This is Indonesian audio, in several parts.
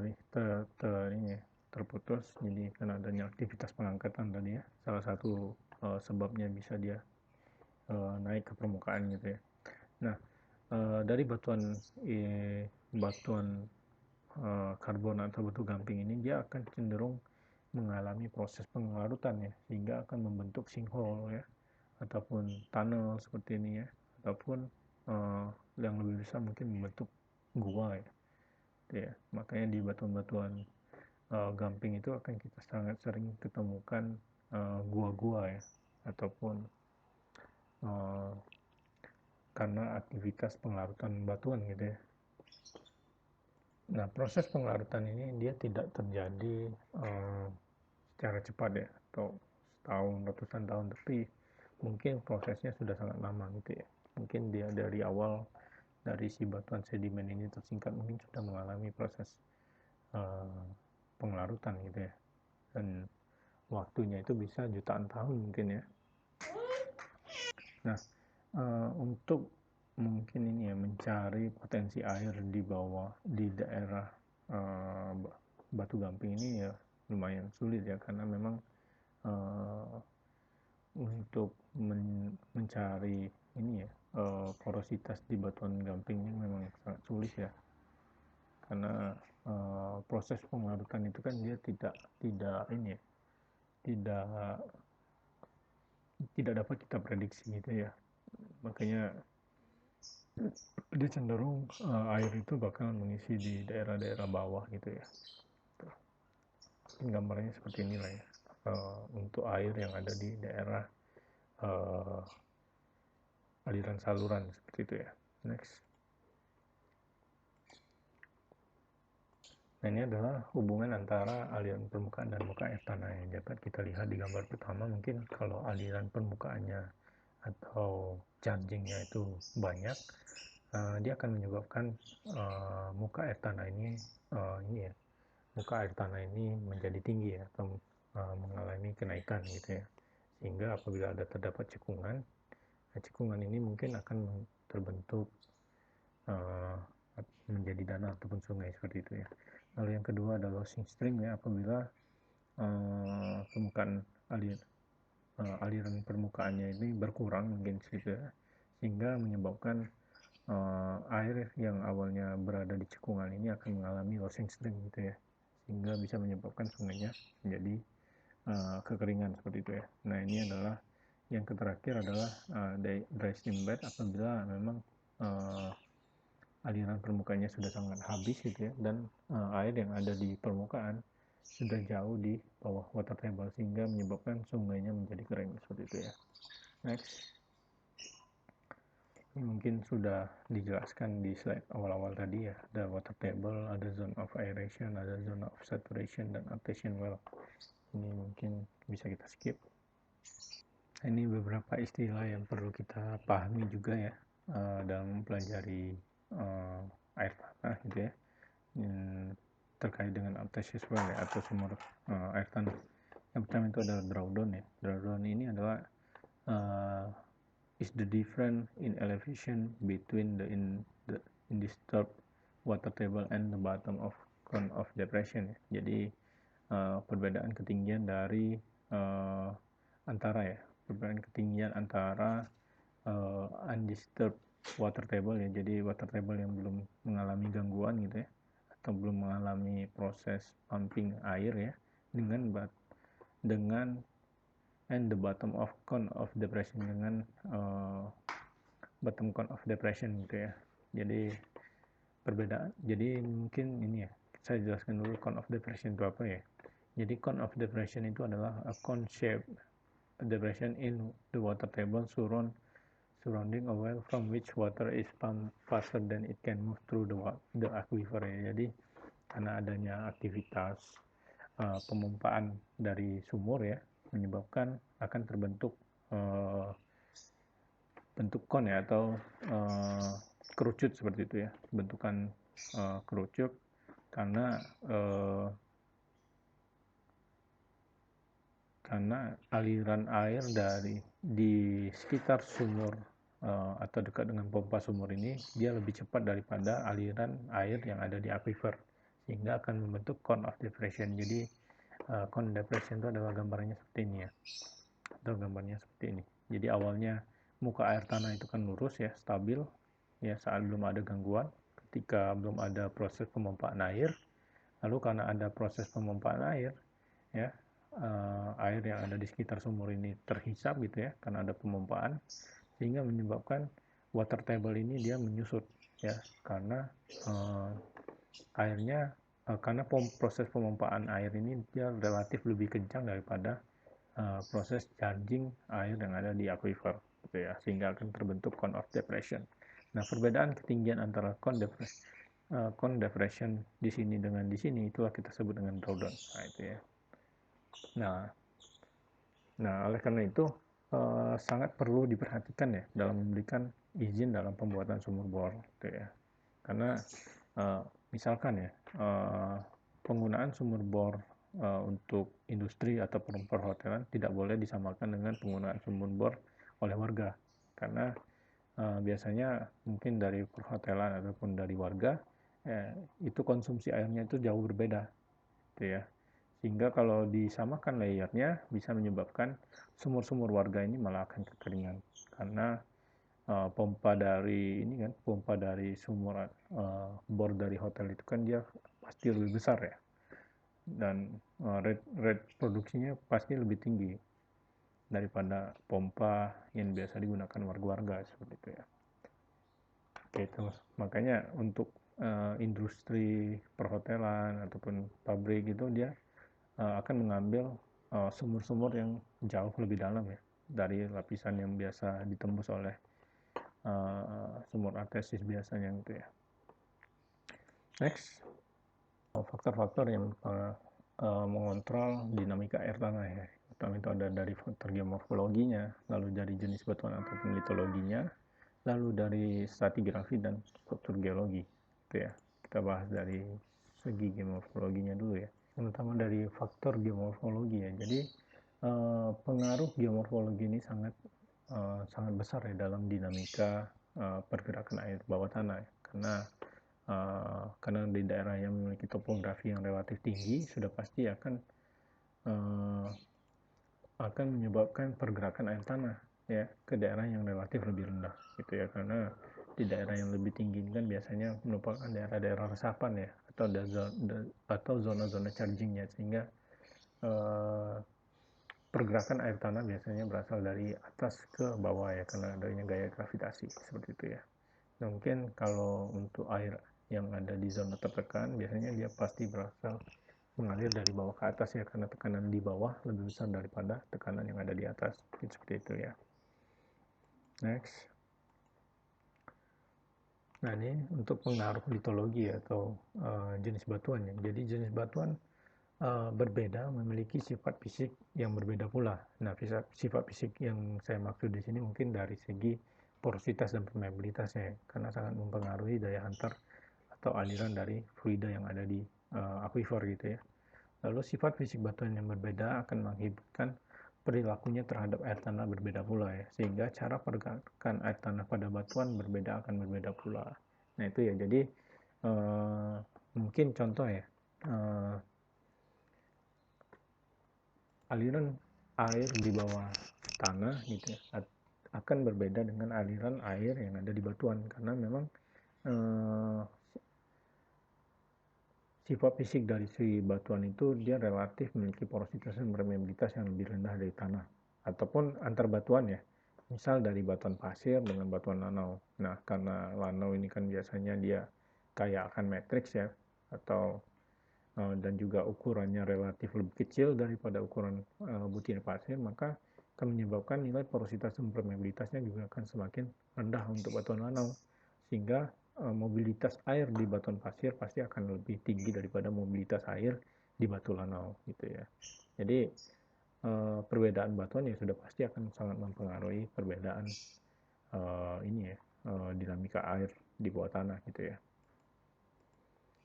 ini terputus, jadi karena adanya aktivitas pengangkatan tadi ya, salah satu sebabnya bisa dia naik ke permukaan gitu ya. Nah, dari batuan karbon atau batu gamping ini dia akan cenderung mengalami proses penglarutan ya, sehingga akan membentuk sinkhole ya, ataupun tunnel seperti ini ya, ataupun yang lebih besar mungkin membentuk gua ya. Ya, makanya di batuan-batuan gamping itu akan kita sangat sering ketemukan gua-gua ya, ataupun karena aktivitas penglarutan batuan gitu ya. Nah, proses penglarutan ini dia tidak terjadi secara cepat ya, atau setahun, ratusan tahun, tapi mungkin prosesnya sudah sangat lama gitu ya. Mungkin dia dari awal, dari si batuan sedimen ini tersingkat, mungkin sudah mengalami proses penglarutan gitu ya. Dan waktunya itu bisa jutaan tahun mungkin ya. Nah, untuk mungkin ini ya, mencari potensi air di bawah, di daerah batu gamping ini ya lumayan sulit ya, karena memang untuk mencari ini ya, porositas di batuan gamping ini memang sangat sulit ya, karena proses penglarutan itu kan dia tidak ini ya, tidak dapat kita prediksi gitu ya. Makanya dia cenderung air itu bakal mengisi di daerah-daerah bawah gitu ya. Gambarnya seperti inilah ya, untuk air yang ada di daerah aliran saluran seperti itu ya. Next. Nah, ini adalah hubungan antara aliran permukaan dan muka air tanah yang dapat kita lihat di gambar pertama. Mungkin kalau aliran permukaannya atau chargingnya itu banyak, dia akan menyebabkan muka air tanah ini ya, muka air tanah ini menjadi tinggi ya, atau mengalami kenaikan gitu ya. Sehingga apabila ada terdapat cekungan, cekungan ini mungkin akan terbentuk menjadi danau ataupun sungai seperti itu ya. Lalu yang kedua adalah losing stream ya, apabila permukaan aliran permukaannya ini berkurang mungkin gitu ya, sehingga menyebabkan air yang awalnya berada di cekungan ini akan mengalami losing stream gitu ya, sehingga bisa menyebabkan sungainya menjadi kekeringan seperti itu ya. Nah, ini adalah yang terakhir adalah dry stream bed, apabila memang aliran permukaannya sudah sangat habis gitu ya, dan air yang ada di permukaan sudah jauh di bawah water table, sehingga menyebabkan sungainya menjadi kering seperti itu ya. Next. Ini mungkin sudah dijelaskan di slide awal-awal tadi ya, ada water table, ada zone of aeration, ada zone of saturation, dan artesian well. Ini mungkin bisa kita skip. Ini beberapa istilah yang perlu kita pahami juga ya dalam mempelajari air tanah gitu ya, terkait dengan artesian well ya, atau sumur air tanah. Yang pertama itu adalah drawdown ya. Drawdown ini adalah is the difference in elevation between the undisturbed water table and the bottom of cone of depression ya. Jadi perbedaan ketinggian dari perbedaan ketinggian antara undisturbed water table ya, jadi water table yang belum mengalami gangguan gitu ya, atau belum mengalami proses pumping air ya, dengan and the bottom of cone of depression, dengan bottom cone of depression gitu ya. Jadi perbedaan, jadi mungkin ini ya, saya jelaskan dulu cone of depression itu apa ya. Jadi cone of depression itu adalah a cone shape depression in the water table surrounding a well from which water is pumped faster than it can move through the aquifer ya. Jadi karena adanya aktivitas pemumpaan dari sumur ya, menyebabkan akan terbentuk bentuk kon ya, atau kerucut seperti itu ya, bentukan kerucut karena aliran air di sekitar sumur atau dekat dengan pompa sumur ini dia lebih cepat daripada aliran air yang ada di aquifer, sehingga akan membentuk cone of depression. Jadi cone depression itu adalah gambarnya seperti ini ya, atau gambarnya seperti ini. Jadi awalnya muka air tanah itu kan lurus ya, stabil ya saat belum ada gangguan. Ketika belum ada proses pemompaan air, lalu karena ada proses pemompaan air ya, air yang ada di sekitar sumur ini terhisap gitu ya karena ada pemompaan, sehingga menyebabkan water table ini dia menyusut ya karena airnya karena proses pemompaan air ini dia relatif lebih kencang daripada proses charging air yang ada di aquifer gitu ya, sehingga akan terbentuk cone of depression. Nah, perbedaan ketinggian antara cone depression di sini dengan di sini itulah kita sebut dengan drawdown. Nah, itu ya. Nah, oleh karena itu sangat perlu diperhatikan ya dalam memberikan izin dalam pembuatan sumur bor gitu ya. Karena misalkan ya penggunaan sumur bor untuk industri atau perhotelan tidak boleh disamakan dengan penggunaan sumur bor oleh warga, karena biasanya mungkin dari perhotelan ataupun dari warga itu konsumsi airnya itu jauh berbeda gitu ya, sehingga kalau disamakan layernya bisa menyebabkan sumur-sumur warga ini malah akan kekeringan karena pompa dari ini kan, pompa dari sumur bor dari hotel itu kan dia pasti lebih besar ya, dan rate produksinya pasti lebih tinggi daripada pompa yang biasa digunakan warga-warga seperti itu ya. Oke, itu makanya untuk industri perhotelan ataupun pabrik itu dia akan mengambil sumur-sumur yang jauh lebih dalam ya dari lapisan yang biasa ditembus oleh sumur artesis biasanya gitu ya. Next, faktor-faktor yang mengontrol dinamika air tanah ya. Pertama itu ada dari faktor geomorfologinya, lalu dari jenis batuan ataupun litologinya, lalu dari stratigrafi dan struktur geologi. Itu ya. Kita bahas dari segi geomorfologinya dulu ya. Yang pertama dari faktor geomorfologi ya. Jadi pengaruh geomorfologi ini sangat besar ya dalam dinamika pergerakan air bawah tanah ya. Karena di daerah yang memiliki topografi yang relatif tinggi sudah pasti akan menyebabkan pergerakan air tanah ya ke daerah yang relatif lebih rendah gitu ya, karena di daerah yang lebih tinggi kan biasanya merupakan daerah-daerah resapan ya atau zona-zona chargingnya, sehingga pergerakan air tanah biasanya berasal dari atas ke bawah ya karena adanya gaya gravitasi seperti itu ya. Nah, mungkin kalau untuk air yang ada di zona tertekan biasanya dia pasti berasal mengalir dari bawah ke atas ya karena tekanan di bawah lebih besar daripada tekanan yang ada di atas, seperti itu ya. Next. Nah, ini untuk pengaruh litologi atau jenis batuan ya. Jadi jenis batuan berbeda memiliki sifat fisik yang berbeda pula. Nah, sifat fisik yang saya maksud di sini mungkin dari segi porositas dan permeabilitasnya ya, karena sangat mempengaruhi daya hantar atau aliran dari fluida yang ada di aquifer gitu ya. Lalu sifat fisik batuan yang berbeda akan mengakibatkan perilakunya terhadap air tanah berbeda pula ya, sehingga cara pergerakan air tanah pada batuan akan berbeda pula. Nah, itu ya. Jadi mungkin contoh ya, aliran air di bawah tanah gitu ya akan berbeda dengan aliran air yang ada di batuan, karena memang sifat fisik dari si batuan itu dia relatif memiliki porositas dan permeabilitas yang lebih rendah dari tanah ataupun antar batuan ya. Misal dari batuan pasir dengan batuan lanau. Nah, karena lanau ini kan biasanya dia kayak akan matriks ya, atau dan juga ukurannya relatif lebih kecil daripada ukuran butir pasir, maka akan menyebabkan nilai porositas dan permeabilitasnya juga akan semakin rendah untuk batuan lanau, sehingga mobilitas air di batuan pasir pasti akan lebih tinggi daripada mobilitas air di batu lanau gitu ya. Jadi perbedaan batuan ya sudah pasti akan sangat mempengaruhi perbedaan ini ya dinamika air di bawah tanah gitu ya.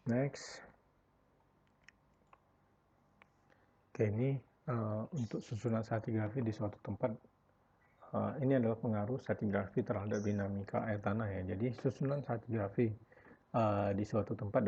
Next. Oke, ini untuk susunan stratigrafi di suatu tempat, ini adalah pengaruh stratigrafi terhadap dinamika air tanah ya. Jadi susunan stratigrafi di suatu tempat